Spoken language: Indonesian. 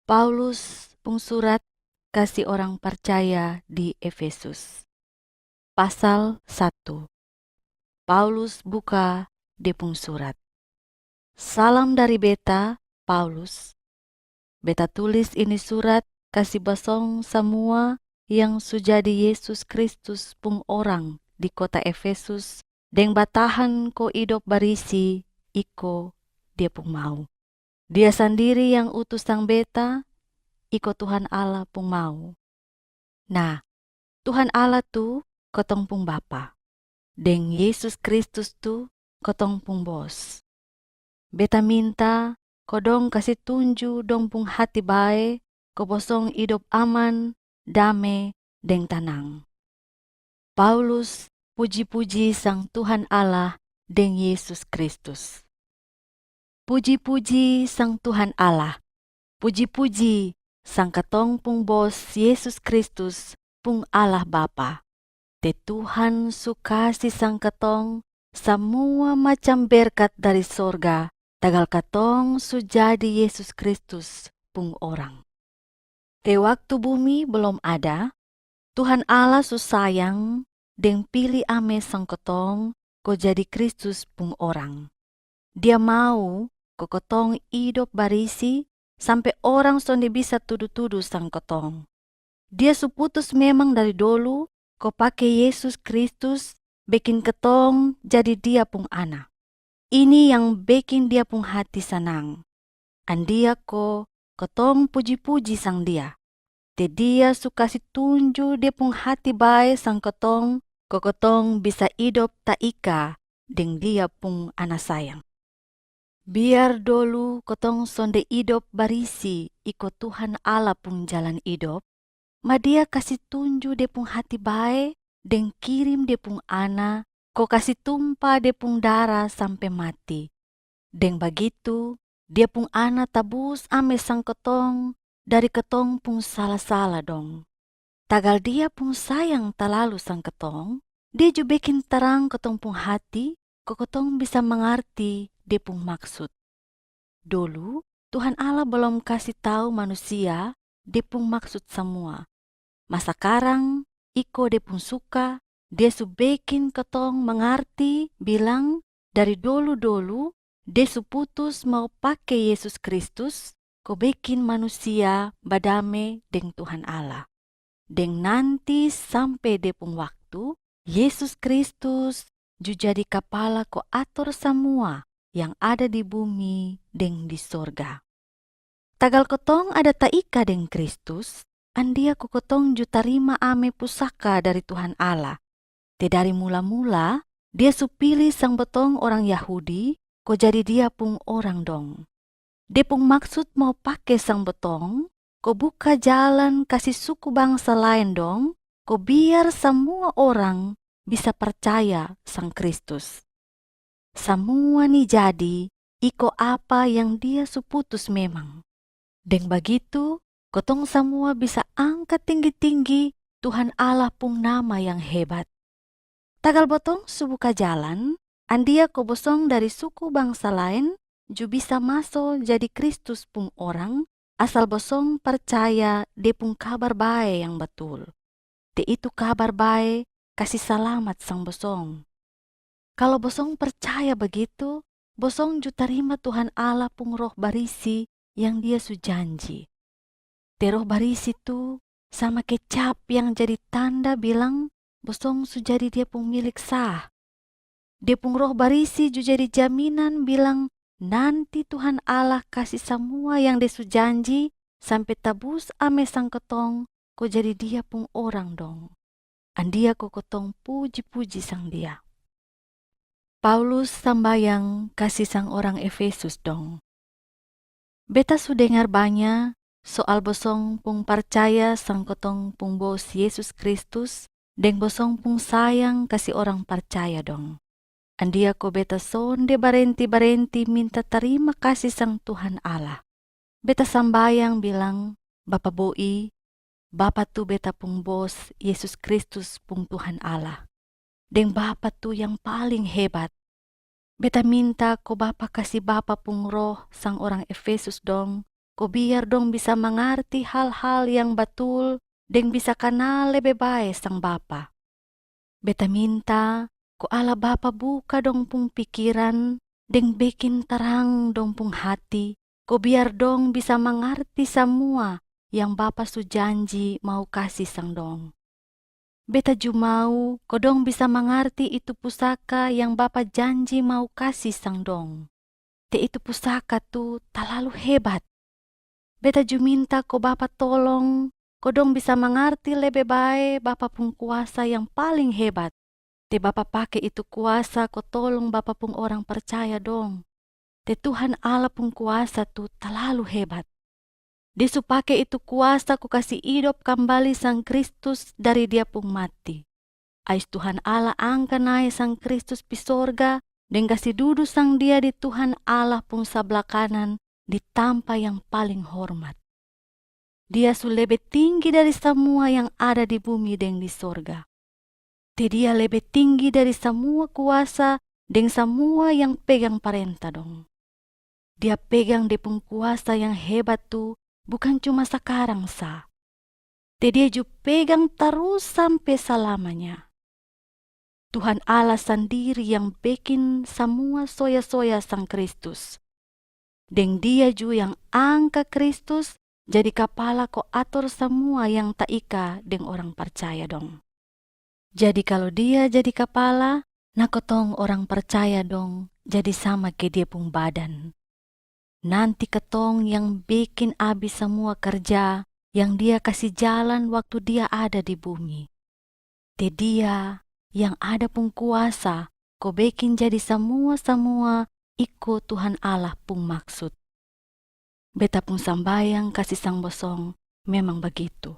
Paulus pengsurat kasih orang percaya di Efesus. Pasal 1. Paulus buka depung surat. Salam dari beta, Paulus. Beta tulis ini surat kasih basong semua yang sujadi Yesus Kristus pung orang di kota Efesus, deng batahan ko idop barisi iko dia pung mau. Dia sendiri yang utus sang beta, iko Tuhan Allah pung mau. Nah, Tuhan Allah tu kotong pung Bapa, deng Yesus Kristus tu kotong pung Bos. Beta minta kodong kasih tunju dong pung hati bae, kobosong hidup aman, dame, deng tenang. Paulus puji-puji sang Tuhan Allah deng Yesus Kristus. Puji-puji sang Tuhan Allah, puji-puji sang katong pung Bos Yesus Kristus pung Allah Bapa. Te Tuhan sukasi sang katong semua macam berkat dari sorga, tagal katong sujadi Yesus Kristus pung orang. Te waktu bumi belum ada, Tuhan Allah susayang deng pilih ame sang katong ko jadi Kristus pung orang. Dia mau ko katong hidup barisi sampai orang sonde bisa tudu-tudu sang katong. Dia suputus memang dari dulu ko pake Yesus Kristus bikin ketong jadi dia pung anak. Ini yang bikin dia pung hati senang. Andia ko ketong puji-puji sang dia. Te dia suka si tunju dia pung hati bae sang ketong ko ketong bisa hidup tak ika deng dia pung anak sayang. Biar dulu ketong sonde hidup barisi iko Tuhan Allah pung jalan hidup, ma dia kasih tunju dia pung hati bae deng kirim dia pung ana, ko kasih tumpah dia pung darah sampai mati. Deng bagitu, dia pung ana tabus ame sang ketong dari ketong pung salah-salah dong. Tagal dia pung sayang talalu sang ketong, dia juga bikin terang ketong pung hati, ko ketong bisa mengerti dia pung maksud. Dulu, Tuhan Allah belum kasih tahu manusia dia pung maksud semua. Masa sekarang, iko dia pun suka, dia su bikin ketong mengerti, bilang dari dulu-dulu, dia su putus mau pakai Yesus Kristus, ko bikin manusia badame deng Tuhan Allah. Deng nanti sampai dia pun waktu, Yesus Kristus ju jadi kepala ko atur semua yang ada di bumi deng di sorga. Tagal kotong ada taika deng Kristus, andia kokotong ju tarima ame pusaka dari Tuhan Allah. Te dari mula-mula, dia supili sang betong orang Yahudi, ko jadi dia pung orang dong. Dia pung maksud mau pake sang betong, ko buka jalan kasih suku bangsa lain dong, ko biar semua orang bisa percaya sang Kristus. Semua nih jadi, iko apa yang dia suputus memang. Deng begitu, kotong semua bisa angkat tinggi-tinggi Tuhan Allah pung nama yang hebat. Tagal botong subuka jalan, andia ko bosong dari suku bangsa lain, ju bisa masuk jadi Kristus pung orang, asal bosong percaya dia pung kabar bae yang betul. Te itu kabar bae, kasih selamat sang bosong. Kalau bosong percaya begitu, bosong ju tarima Tuhan Allah pung roh barisi yang dia su janji. Te roh barisi tu sama kecap yang jadi tanda bilang bosong su jadi dia pung milik sah. Dia pung roh barisi ju jadi jaminan bilang nanti Tuhan Allah kasih semua yang dia su janji sampai tabus ame sang ketong ko jadi dia pung orang dong. Andia ko ketong puji-puji sang dia. Paulus sambayang kasih sang orang Efesus dong. Beta su dengar banyak soal bosong pung percaya sang ketong pung Bos Yesus Kristus deng bosong pung sayang kasih orang percaya dong. Andia ko beta sonde barenti-barenti minta terima kasih sang Tuhan Allah. Beta sambayang bilang, Bapa Boi, Bapa tu beta pung Bos Yesus Kristus pung Tuhan Allah. Deng Bapa tu yang paling hebat. Beta minta ko Bapa kasih Bapa pung roh sang orang Efesus dong, ko biar dong bisa mengerti hal-hal yang betul, deng bisa kenal lebih baik sang Bapa. Beta minta, ko Allah Bapa buka dong pung pikiran, deng bikin terang dong pung hati, ko biar dong bisa mengerti semua yang Bapa su janji mau kasih sang dong. Beta ju mau kodong bisa mengerti itu pusaka yang Bapa janji mau kasih sang dong. Te itu pusaka tuh terlalu hebat. Beta ju minta ko Bapa tolong, kodong bisa mengerti lebih baik Bapa pung kuasa yang paling hebat. Te Bapa pakai itu kuasa ko tolong Bapa pung orang percaya dong. Te Tuhan Allah pung kuasa tuh terlalu hebat. Dia su pake itu kuasa ku kasih hidup kembali sang Kristus dari dia pung mati. Ais Tuhan Allah angka naik sang Kristus pi sorga dan kasih duduk sang dia di Tuhan Allah pung sebelah kanan di tampa yang paling hormat. Dia su lebih tinggi dari semua yang ada di bumi dan di sorga. Te dia lebih tinggi dari semua kuasa dan semua yang pegang perintah dong. Dia pegang dia pung kuasa yang hebat tuh bukan cuma sekarang sa. Te dia juga pegang terus sampai selamanya. Tuhan Allah sendiri yang bikin semua soya-soya sang Kristus. Dan dia juga yang angkat Kristus jadi kepala ko atur semua yang tak ika dengan orang percaya dong. Jadi kalau dia jadi kepala, nah ketong orang percaya dong jadi sama ke dia pung badan. Nanti ketong yang bikin habis semua kerja yang dia kasih jalan waktu dia ada di bumi. Te dia yang ada pung kuasa, ko bikin jadi semua ikut Tuhan Allah pung maksud. Beta pung sambayang kasih sang bosong memang begitu.